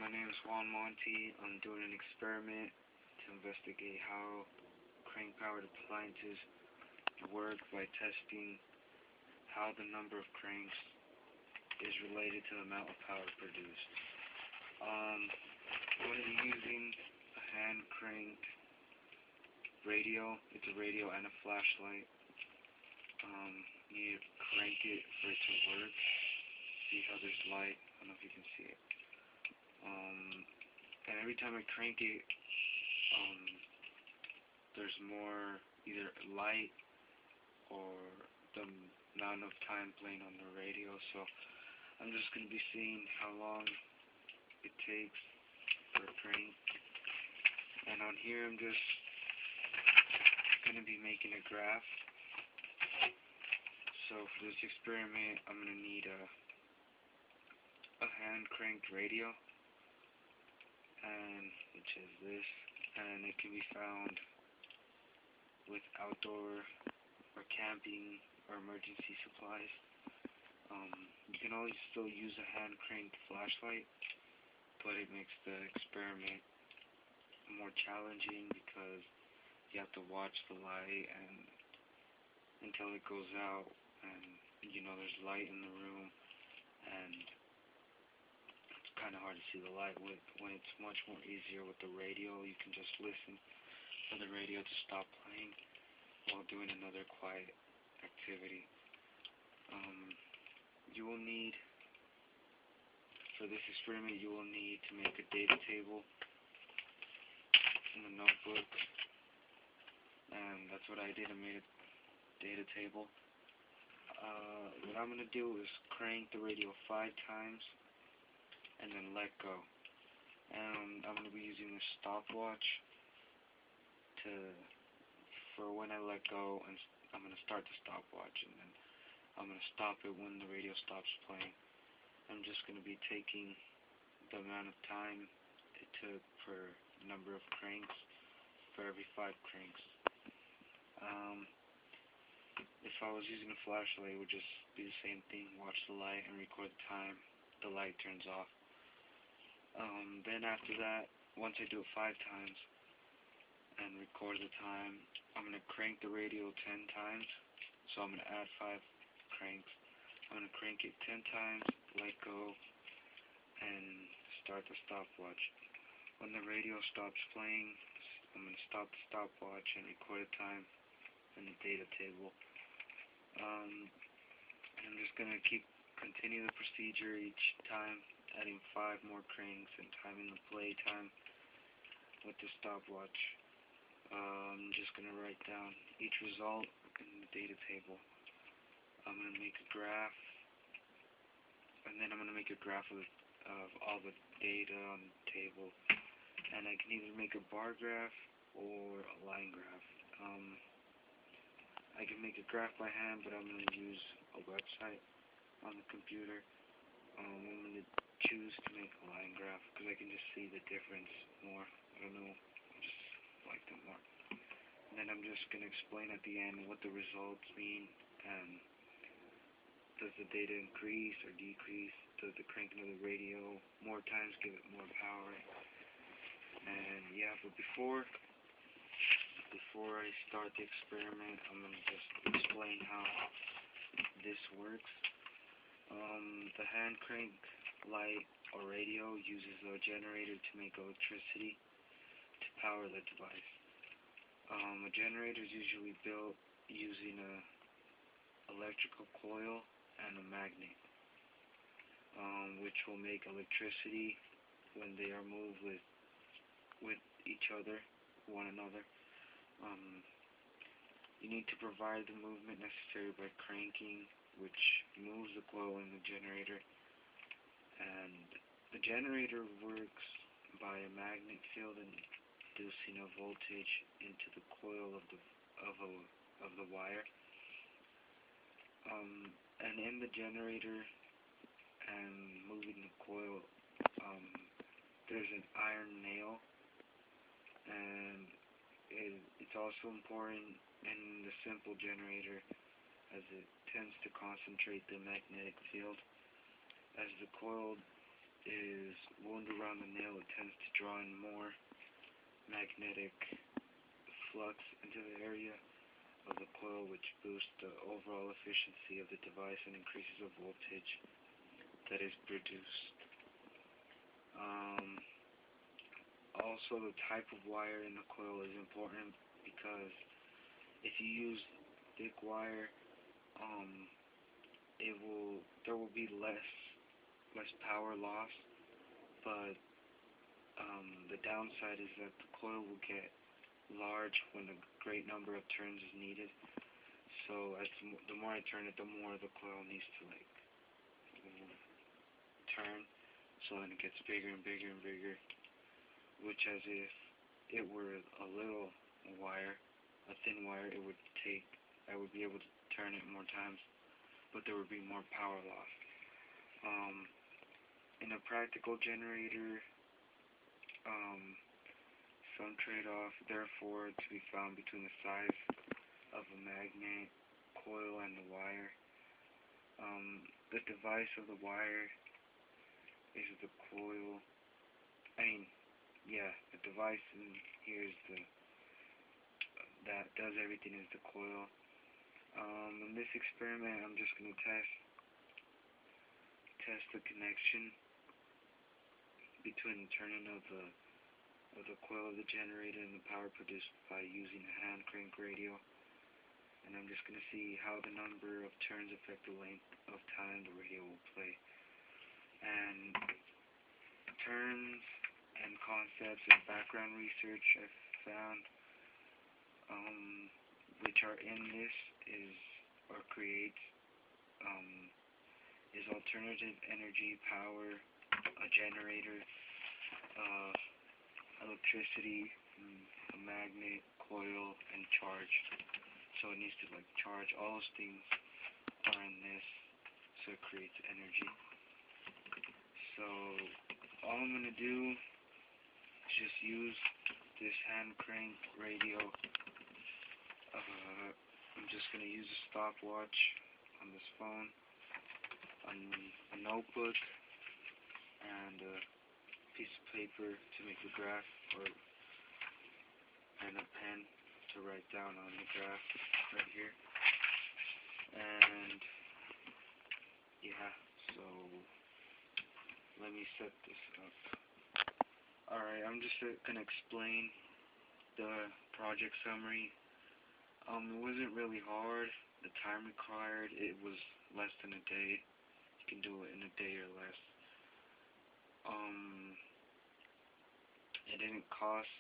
My name is Juan Monti. I'm doing an experiment to investigate how crank-powered appliances work by testing how the number of cranks is related to the amount of power produced. I'm going to be using a hand-cranked radio. It's a radio and a flashlight. You need to crank it for it to work. See how there's light? I don't know if you can see it. And every time I crank it, there's more either light or the not enough time playing on the radio. So I'm just going to be seeing how long it takes for a crank. And on here I'm just going to be making a graph. So for this experiment I'm going to need a hand cranked radio, and which is this, and it can be found with outdoor or camping or emergency supplies. You can always still use a hand cranked flashlight, but it makes the experiment more challenging because you have to watch the light and until it goes out, and there's light in the room, and it's kind of hard to see the light when it's much more easier with the radio. You can just listen for the radio to stop playing while doing another quiet activity. You will need, for this experiment, you will need to make a data table in a notebook, and that's what I did. I made a data table. What I'm going to do is crank the radio 5 times and then let go. And I'm going to be using a stopwatch for when I let go, and I'm going to start the stopwatch, and then I'm going to stop it when the radio stops playing. I'm just going to be taking the amount of time it took per number of cranks for every 5 cranks. If I was using a flashlight, it would just be the same thing. Watch the light and record the time the light turns off. Then after that, once I do it 5 times and record the time, I'm going to crank the radio 10 times. So I'm going to add 5 cranks. I'm going to crank it 10 times, let go, and start the stopwatch. When the radio stops playing, I'm going to stop the stopwatch and record the time in the data table. And I'm just going to continue the procedure each time, adding 5 more cranks and timing the play time with the stopwatch. I'm just going to write down each result in the data table. I'm going to make a graph, and then I'm going to make a graph of all the data on the table. And I can either make a bar graph or a line graph. I can make a graph by hand, but I'm going to use a website on the computer. I'm going to choose to make a line graph because I can just see the difference more. I don't know, I just like them more. And then I'm just going to explain at the end what the results mean, and does the data increase or decrease? Does the cranking of the radio more times give it more power? And yeah, but before I start the experiment, I'm going to just explain how this works. The hand crank light or radio uses a generator to make electricity to power the device. A generator is usually built using a electrical coil and a magnet, which will make electricity when they are moved with each other, one another. You need to provide the movement necessary by cranking, which moves the coil in the generator. And the generator works by a magnet field inducing a voltage into the coil of the wire. And in the generator and moving the coil, there's an iron nail, and it's also important in the simple generator as it tends to concentrate the magnetic field. As the coil is wound around the nail, it tends to draw in more magnetic flux into the area of the coil, which boosts the overall efficiency of the device and increases the voltage that is produced. Also, the type of wire in the coil is important because if you use thick wire, there will be less power loss, but the downside is that the coil will get large when a great number of turns is needed. So the more I turn it, the more the coil needs to turn. So then it gets bigger and bigger and bigger, which as if it were a little wire, a thin wire, I would be able to turn it more times, but there would be more power loss. In a practical generator, some trade-off, therefore, to be found between the size of a magnet, coil, and the wire. The device of the wire is the coil. The device in here is that does everything is the coil. In this experiment, I'm just going to test the connection between the turning of the coil of the generator and the power produced by using a hand crank radio. And I'm just going to see how the number of turns affect the length of time the radio will play. And terms and concepts and background research I've found which are in this is alternative energy, power, a generator, electricity, a magnet, coil, and charge. So it needs to charge. All those things are in this, so it creates energy. So all I'm going to do is just use this hand crank radio. I'm just going to use a stopwatch on this phone, on a notebook, and a piece of paper to make a graph, and a pen to write down on the graph right here. And so let me set this up. Alright, I'm just going to explain the project summary. It wasn't really hard. The time required, it was less than a day. You can do it in a day or less. It didn't cost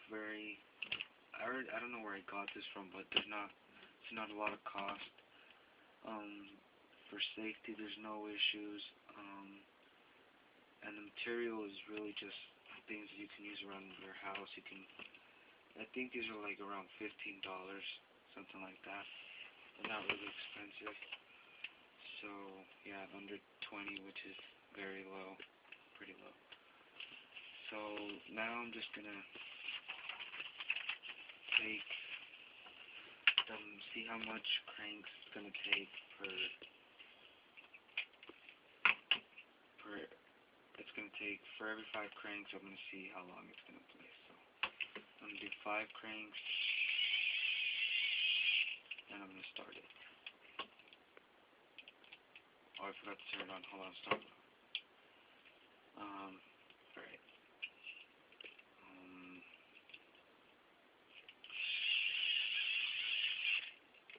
very. I don't know where I got this from, but it's not a lot of cost. For safety, there's no issues. And the material is really just things that you can use around your house. I think these are around $15, something like that. They're not really expensive. So yeah, under 20, which is very low, pretty low. So now I'm just gonna see how much cranks it's gonna take it's gonna take for every 5 cranks. I'm gonna see how long it's gonna play. So I'm gonna do 5 cranks, and I'm gonna start it. Oh, I forgot to turn it on. Hold on, start. Alright.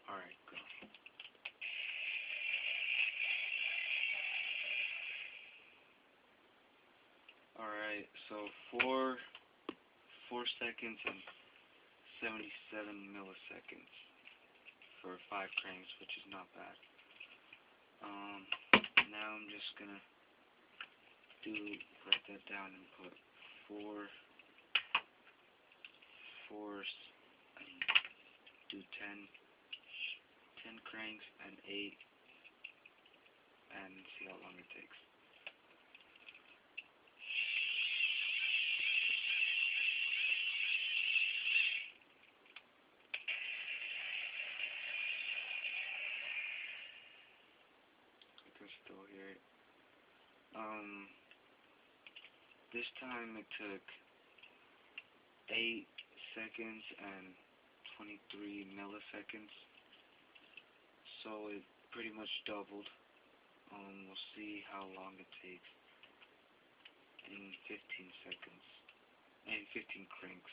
Alright, go. Alright, so 4 seconds and 77 milliseconds for 5 cranks, which is not bad. Now I'm just gonna write that down and put 4, and do 10 cranks and 8, and see how long it takes. I can still hear it. This time it took 8 seconds and 23 milliseconds. So it pretty much doubled. We'll see how long it takes in 15 seconds. And 15 cranks.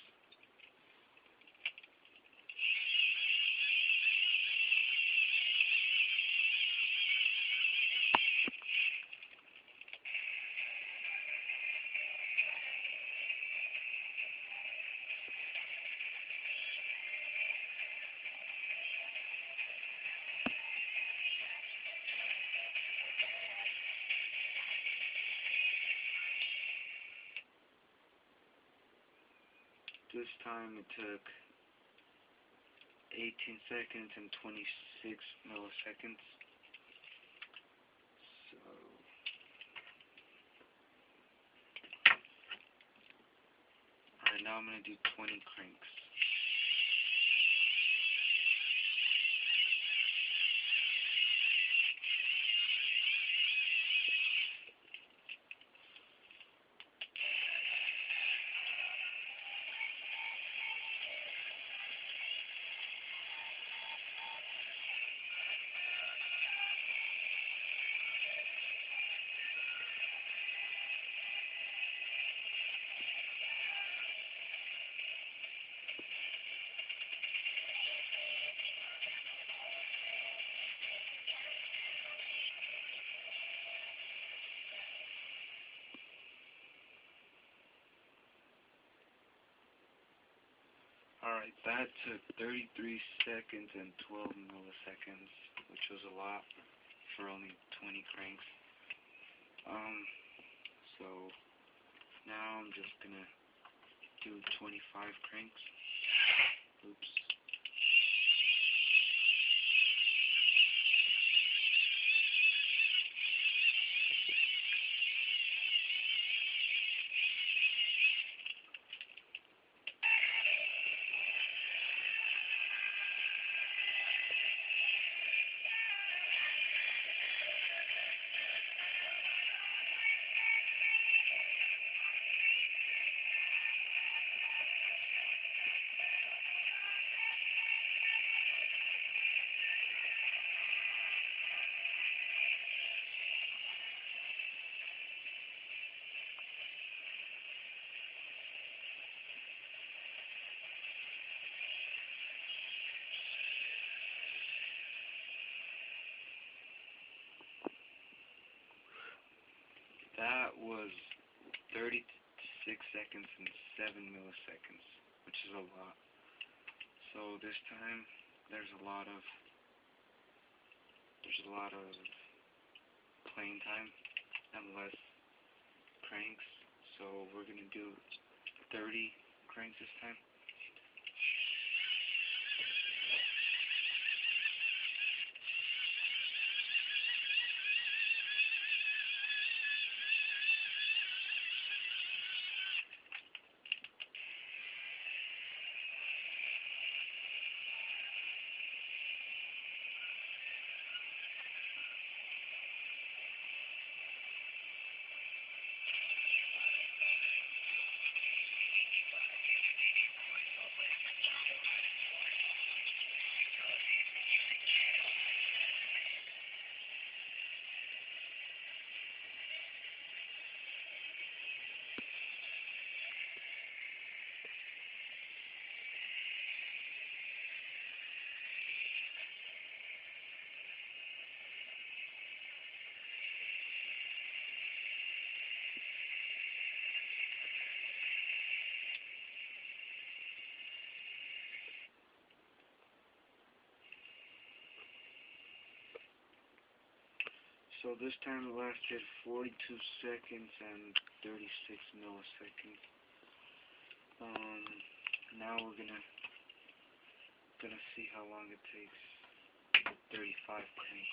This time it took 18 seconds and 26 milliseconds. So, alright, now I'm going to do 20 cranks. Alright, that took 33 seconds and 12 milliseconds, which was a lot for only 20 cranks. So now I'm just gonna do 25 cranks. Oops. That was 36 seconds and 7 milliseconds, which is a lot. So this time there's a lot of playing time and less cranks. So we're gonna do 30 cranks this time. So this time it lasted 42 seconds and 36 milliseconds. Now we're gonna see how long it takes. 35 cranks.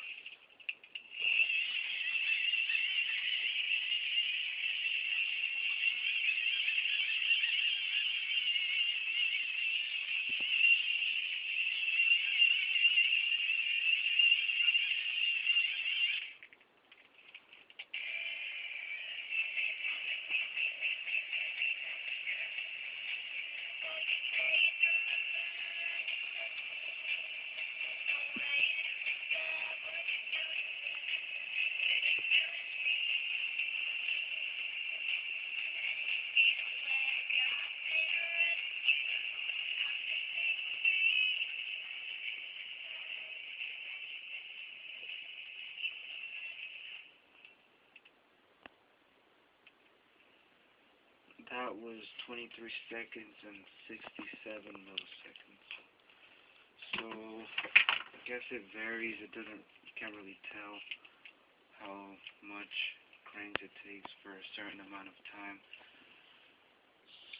That was 23 seconds and 67 milliseconds. So, I guess it varies. You can't really tell how much cranks it takes for a certain amount of time.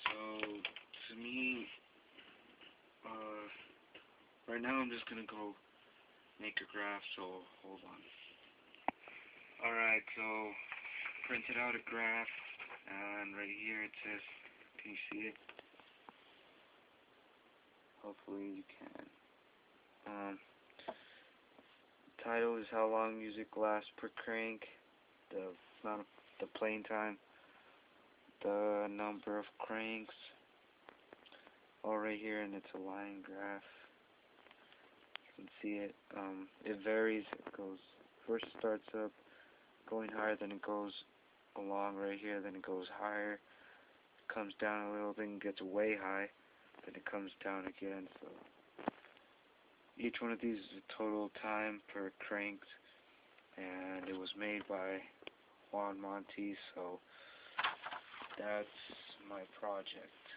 So, to me, right now I'm just gonna go make a graph, so hold on. Alright, so printed out a graph, and right here it says, can you see it? Hopefully you can. Title is how long music lasts per crank, the amount of the playing time, the number of cranks, all right here, and it's a line graph. You can see it. It varies. It goes first starts up going higher, then it goes along right here, then it goes higher, it comes down a little, then gets way high, then it comes down again. So each one of these is a total time per crank, and it was made by Juan Monti, so that's my project.